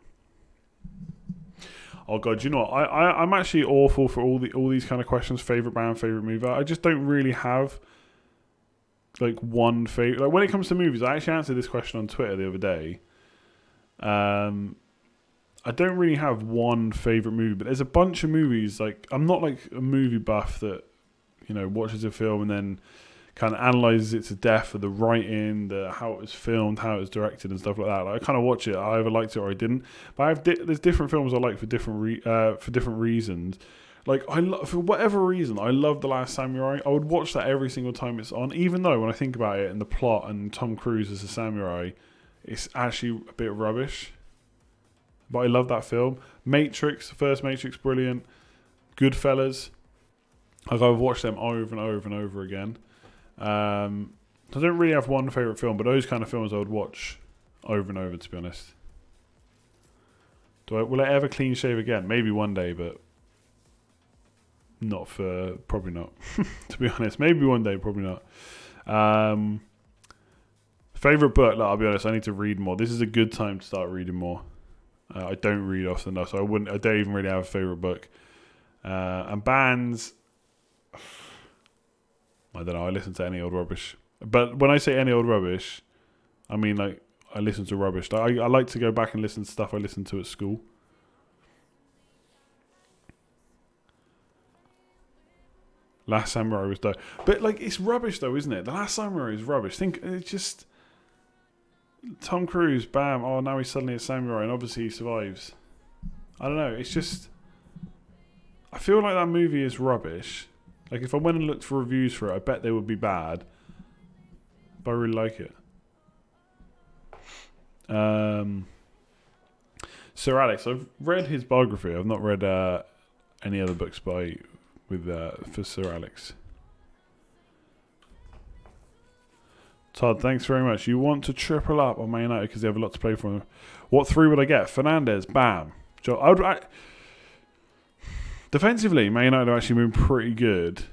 Oh god, you know what? I'm actually awful for all these kind of questions. Favorite band, favorite movie. I just don't really have one favorite. Like, when it comes to movies, I actually answered this question on Twitter the other day. I don't really have one favorite movie, but there's a bunch of movies. I'm not like a movie buff that watches a film and then kind of analyzes it to death for the writing, how it was filmed, how it was directed, and stuff like that. I kind of watch it. I either liked it or I didn't. But there's different films I like for different reasons. For whatever reason, I love The Last Samurai. I would watch that every single time it's on, even though when I think about it and the plot and Tom Cruise as a samurai, it's actually a bit rubbish. but I love that film. Matrix, the first Matrix, brilliant. Goodfellas, like I've watched them over and over and over again. I don't really have one favourite film, but those kind of films I would watch over and over, to be honest. Will I ever clean shave again? Maybe one day, but probably not. To be honest, maybe one day, probably not. Favourite book? I'll be honest, I need to read more. This is a good time to start reading more. I don't read often enough, so I don't even really have a favourite book. And bands, I don't know, I listen to any old rubbish. But when I say any old rubbish, I mean like I listen to rubbish. I like to go back and listen to stuff I listened to at school. Last Samurai was dope. But like it's rubbish though, isn't it? The Last Samurai is rubbish. Think it's just Tom Cruise, bam, oh now he's suddenly a samurai and obviously he survives. I don't know, it's just I feel like that movie is rubbish. Like if I went and looked for reviews for it, I bet they would be bad. But I really like it. Sir Alex, I've read his biography. I've not read any other books for Sir Alex. Todd, thanks very much. You want to triple up on Man United because they have a lot to play for. What 3 would I get? Fernandes, bam. Defensively, Man United have actually been pretty good.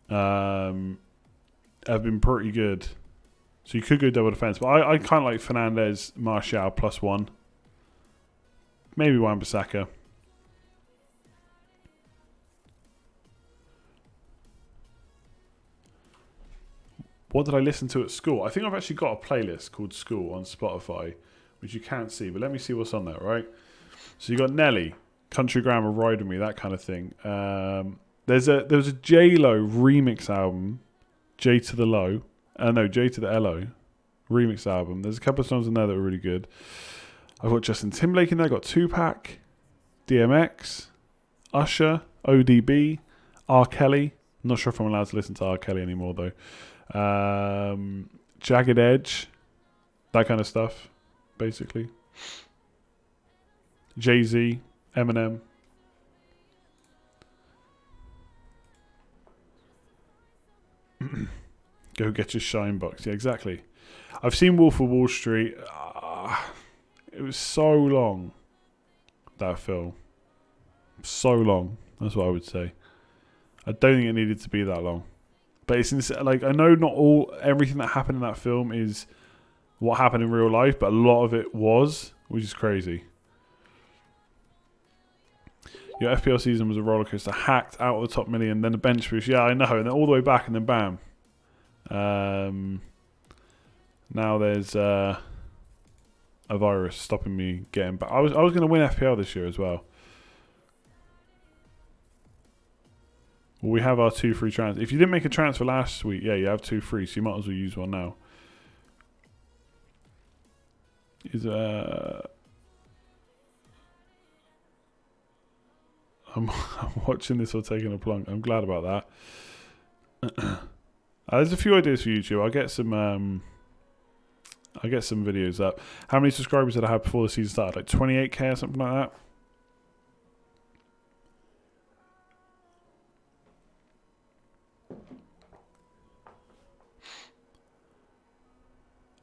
Have been pretty good. So you could go double defence. But I kind of like Fernandes, Martial, +1. Maybe Wan-Bissaka. What did I listen to at school? I think I've actually got a playlist called School on Spotify, which you can't see. But let me see what's on there, right? So you got Nelly, Country Grammar, Ride With Me, that kind of thing. There was a J-Lo remix album, J to the L-O remix album. There's a couple of songs in there that were really good. I've got Justin Timberlake in there. I've got Tupac, DMX, Usher, ODB, R. Kelly. I'm not sure if I'm allowed to listen to R. Kelly anymore though. Jagged Edge, that kind of stuff, basically. Jay-Z, Eminem. Go get your shine box. Yeah, exactly. I've seen Wolf of Wall Street. It was so long, that film. So long. That's what I would say. I don't think it needed to be that long. But it's like I know not everything that happened in that film is what happened in real life, but a lot of it was, which is crazy. Your FPL season was a roller coaster, hacked out of the top million, then the bench boost. Yeah, I know, and then all the way back, and then bam. Now there's a virus stopping me getting back. I was going to win FPL this year as well. We have our 2 free transfers. If you didn't make a transfer last week, yeah, you have 2 free, so you might as well use one now. I'm watching this or taking a plunk. I'm glad about that. There's a few ideas for YouTube. I'll get some videos up. How many subscribers did I have before the season started? Like 28k or something like that.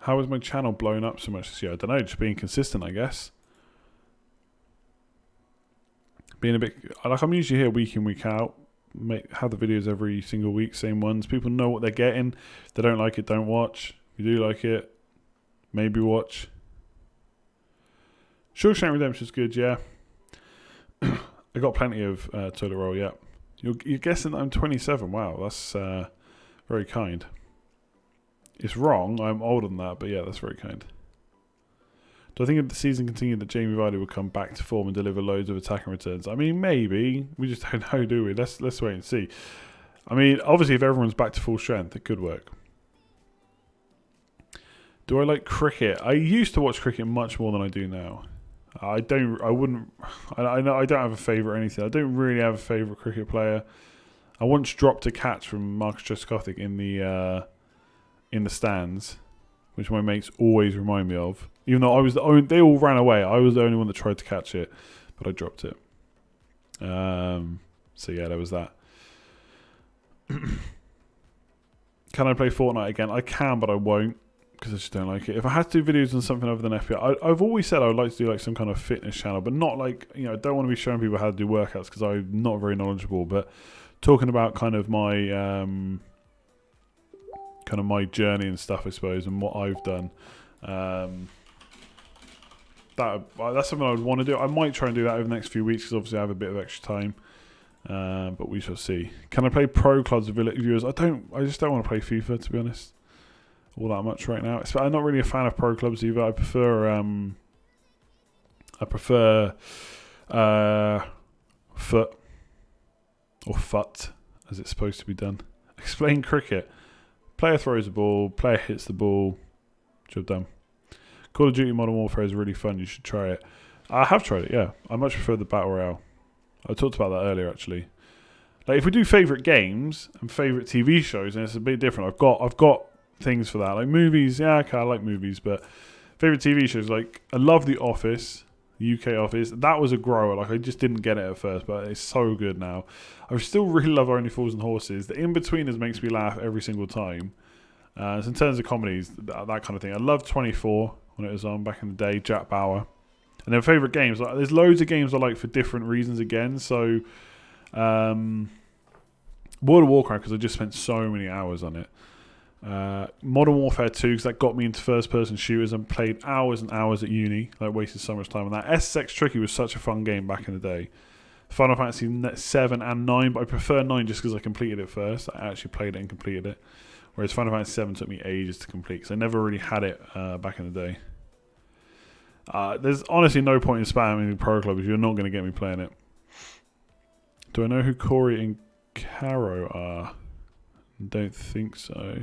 How is my channel blowing up so much this year? I don't know, just being consistent, I guess. Being a bit like I'm usually here week in, week out. Have the videos every single week, same ones. People know what they're getting. If they don't like it, don't watch. If you do like it, maybe watch. Shawshank Redemption is good, yeah. I got plenty of toilet roll, yeah. You're guessing that I'm 27. Wow, that's very kind. It's wrong. I'm older than that, but yeah, that's very kind. Do I think if the season continued that Jamie Vardy would come back to form and deliver loads of attacking returns? I mean, maybe. We just don't know, do we? Let's wait and see. I mean, obviously, if everyone's back to full strength, it could work. Do I like cricket? I used to watch cricket much more than I do now. I don't have a favourite or anything. I don't really have a favourite cricket player. I once dropped a catch from Microscopic in the stands, which my mates always remind me of. Even though I was the only, they all ran away. I was the only one that tried to catch it, but I dropped it. So yeah, there was that. Can I play Fortnite again? I can, but I won't because I just don't like it. If I had to do videos on something other than FPL, I've always said I would like to do like some kind of fitness channel, but not like, you know, I don't want to be showing people how to do workouts because I'm not very knowledgeable. But talking about kind of my my journey and stuff, I suppose, and what I've done. That's something I would want to do. I might try and do that over the next few weeks because obviously I have a bit of extra time. But we shall see. Can I play pro clubs with viewers? I just don't want to play FIFA, to be honest, all that much right now. I'm not really a fan of pro clubs either. I prefer foot or fut as it's supposed to be done. Explain cricket. Player throws the ball, player hits the ball. Job done. Call of Duty Modern Warfare is really fun. You should try it. I have tried it, yeah. I much prefer the Battle Royale. I talked about that earlier, actually. Like, if we do favourite games and favourite TV shows, then it's a bit different. I've got things for that. Like movies, yeah, okay, I like movies, but favourite TV shows, like, I love The Office, the UK Office. That was a grower. Like, I just didn't get it at first, but it's so good now. I still really love Only Fools and Horses. The In-Betweeners makes me laugh every single time. So in terms of comedies, that kind of thing. I love 24 when it was on back in the day, Jack Bauer. And then favourite games, like, there's loads of games I like for different reasons again. So, World of Warcraft, because I just spent so many hours on it. Modern Warfare 2, because that got me into first-person shooters and played hours and hours at uni. Like, wasted so much time on that. SSX Tricky was such a fun game back in the day. Final Fantasy 7 and 9, but I prefer 9 just because I completed it first. I actually played it and completed it. Whereas Final Fantasy 7 took me ages to complete because I never really had it back in the day. There's honestly no point in spamming the Pro Club if you're not going to get me playing it. Do I know who Corey and Caro are? Don't think so.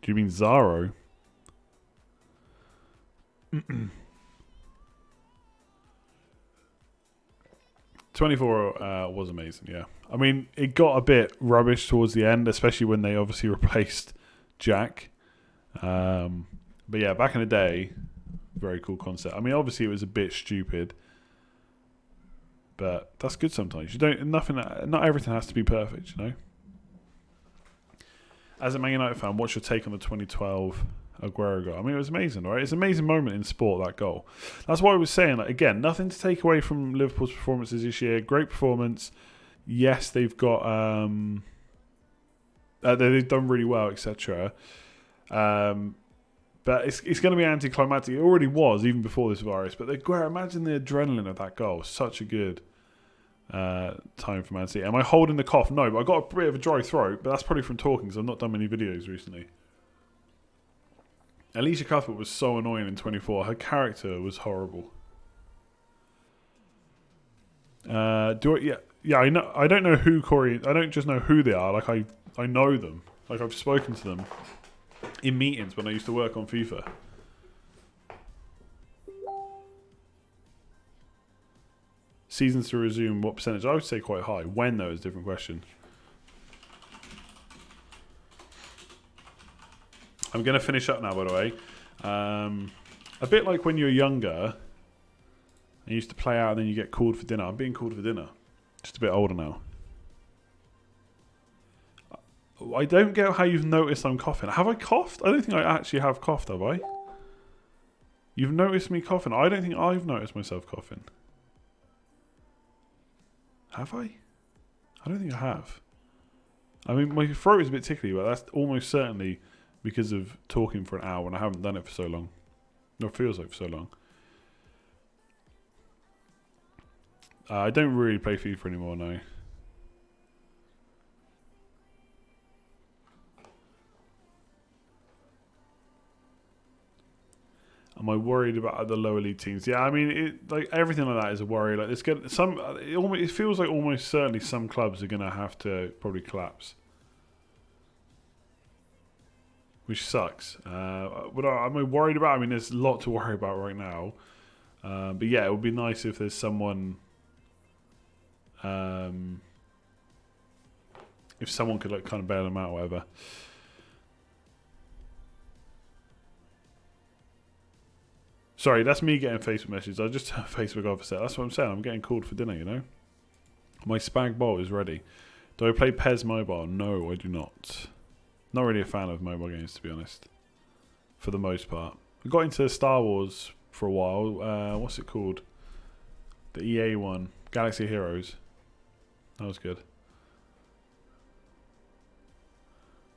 Do you mean Zaro? 24 was amazing, yeah. I mean, it got a bit rubbish towards the end, especially when they obviously replaced Jack. But yeah, back in the day, very cool concept. I mean, obviously it was a bit stupid, but that's good sometimes. Not everything has to be perfect, you know. As a Man United fan, what's your take on the 2012 Aguero goal? I mean, it was amazing, right? It's an amazing moment in sport, that goal. That's why I was saying, like, again, nothing to take away from Liverpool's performances this year. Great performance. Yes, they've got they've done really well, etc. But it's going to be anticlimactic. It already was, even before this virus. But imagine the adrenaline of that goal. Such a good time for Man City. Am I holding the cough? No, but I got a bit of a dry throat. But that's probably from talking because I've not done many videos recently. Alicia Cuthbert was so annoying in 24. Her character was horrible. I know. I don't know who Corey. I don't just know who they are. Like I know them. Like I've spoken to them in meetings when I used to work on FIFA. Seasons to resume. What percentage? I would say quite high. When though is a different question. I'm going to finish up now, by the way. A bit like when you were younger, you used to play out and then you get called for dinner. I'm being called for dinner. Just a bit older now. I don't get how you've noticed I'm coughing. Have I coughed? I don't think I actually have coughed, have I? You've noticed me coughing. I don't think I've noticed myself coughing. Have I? I don't think I have. I mean, my throat is a bit tickly, but that's almost certainly because of talking for an hour and I haven't done it for so long. No, it feels like for so long. I don't really play FIFA anymore, no. Am I worried about the lower league teams? Yeah, I mean, like everything like that is a worry. Like it feels like almost certainly some clubs are going to have to probably collapse, which sucks. What am I worried about? I mean, there's a lot to worry about right now. But yeah, it would be nice if there's someone, if someone could like kind of bail them out or whatever. Sorry, that's me getting Facebook messages. I just turned Facebook off a sec. That's what I'm saying. I'm getting called for dinner, you know? My spag bowl is ready. Do I play PES Mobile? No, I do not. Not really a fan of mobile games, to be honest. For the most part. I got into Star Wars for a while. What's it called? The EA one. Galaxy Heroes. That was good.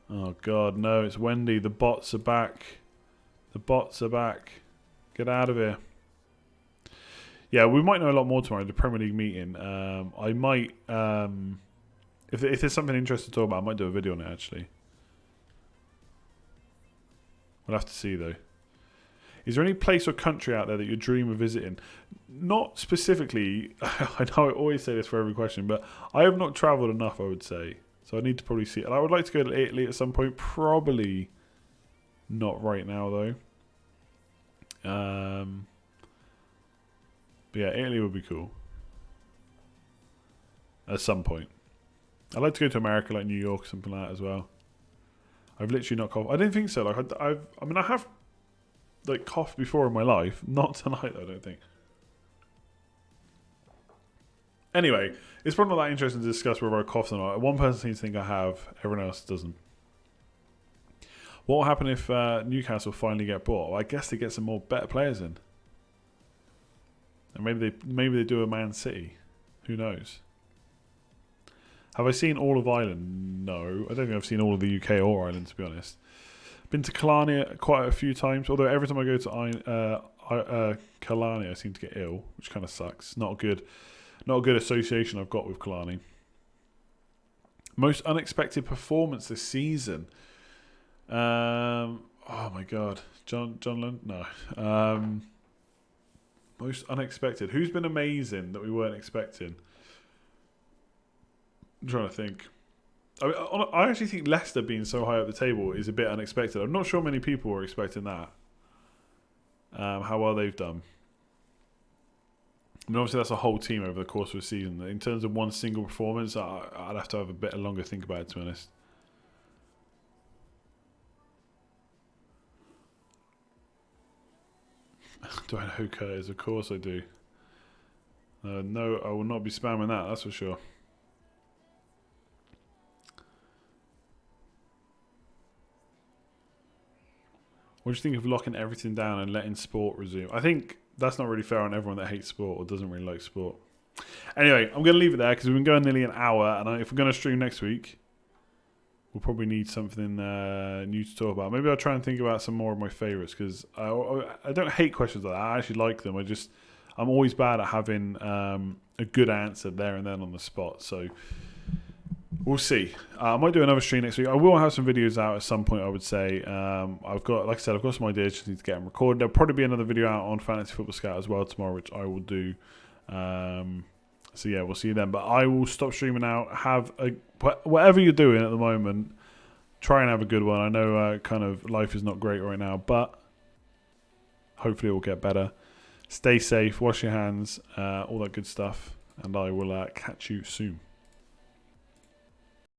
Oh, God, no. It's Wendy. The bots are back. The bots are back. Get out of here. Yeah, we might know a lot more tomorrow. The Premier League meeting. I might... if there's something interesting to talk about, I might do a video on it, actually. We'll have to see, though. Is there any place or country out there that you dream of visiting? Not specifically. I know I always say this for every question, but I have not travelled enough, I would say. So I need to probably see it. And I would like to go to Italy at some point. Probably not right now, though. But yeah, Italy would be cool. At some point. I'd like to go to America, like New York, something like that as well. I've literally not coughed. I didn't think so. Like I mean, I have like coughed before in my life. Not tonight, though, I don't think. Anyway, it's probably not that interesting to discuss whether I coughed or not. One person seems to think I have. Everyone else doesn't. What will happen if Newcastle finally get bought? Well, I guess they get some more better players in. And maybe they do a Man City. Who knows? Have I seen all of Ireland? No. I don't think I've seen all of the UK or Ireland, to be honest. Been to Killarney quite a few times, although every time I go to Killarney I seem to get ill, which kind of sucks. Not a good association I've got with Killarney. Most unexpected performance this season. Oh my God. John Lund? No. Most unexpected. Who's been amazing that we weren't expecting? I'm trying to think. I actually think Leicester being so high up the table is a bit unexpected. I'm not sure many people were expecting that. How well they've done. I mean, obviously that's a whole team over the course of a season. In terms of one single performance, I'd have to have a bit longer think about it, to be honest. Do I know who Kurt is? Of course I do. No, I will not be spamming that, that's for sure. What do you think of locking everything down and letting sport resume? I think that's not really fair on everyone that hates sport or doesn't really like sport. Anyway, I'm going to leave it there because we've been going nearly an hour. And if we're going to stream next week, we'll probably need something new to talk about. Maybe I'll try and think about some more of my favourites because I don't hate questions like that. I actually like them. I'm always bad at having a good answer there and then on the spot. So we'll see. I might do another stream next week. I will have some videos out at some point, I would say. I've got some ideas. Just need to get them recorded. There'll probably be another video out on Fantasy Football Scout as well tomorrow, which I will do. So yeah, we'll see you then. But I will stop streaming now. Whatever you're doing at the moment, try and have a good one. I know kind of life is not great right now, but hopefully it will get better. Stay safe, wash your hands, all that good stuff, and I will catch you soon.